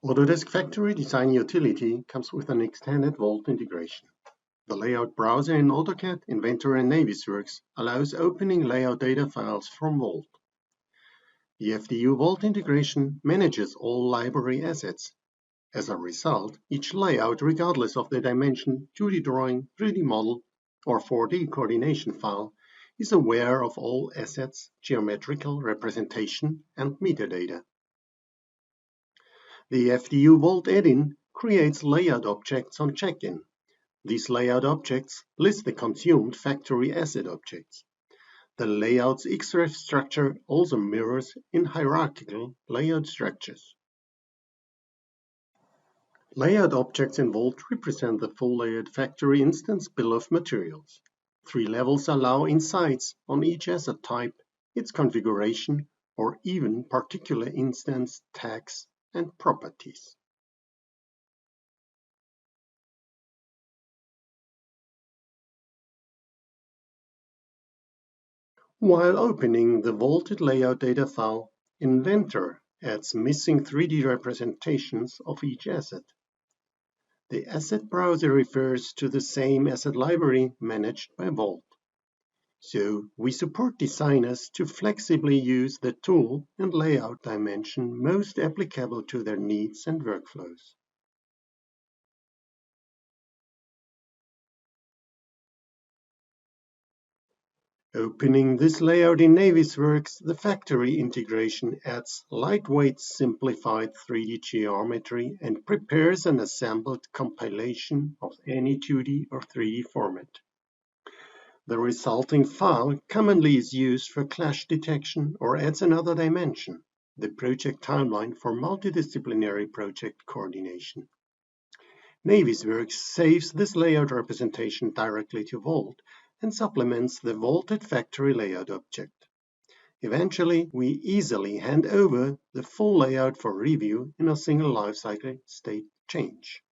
Autodesk Factory Design Utility comes with an extended Vault integration. The Layout Browser in AutoCAD, Inventor and Navisworks allows opening layout data files from Vault. The FDU Vault integration manages all library assets. As a result, each layout, regardless of the dimension, 2D drawing, 3D model, or 4D coordination file, is aware of all assets, geometrical representation, and metadata. The FDU Vault add-in creates layout objects on check-in. These layout objects list the consumed factory asset objects. The layout's XREF structure also mirrors in hierarchical layout structures. Layout objects in Vault represent the full layout factory instance bill of materials. 3 levels allow insights on each asset type, its configuration, or even particular instance tags and properties. While opening the vaulted layout data file, Inventor adds missing 3D representations of each asset. The asset browser refers to the same asset library managed by Vault. So we support designers to flexibly use the tool and layout dimension most applicable to their needs and workflows. Opening this layout in Navisworks, the factory integration adds lightweight simplified 3D geometry and prepares an assembled compilation of any 2D or 3D format. The resulting file commonly is used for clash detection or adds another dimension, the project timeline for multidisciplinary project coordination. Navisworks saves this layout representation directly to Vault and supplements the vaulted factory layout object. Eventually, we easily hand over the full layout for review in a single lifecycle state change.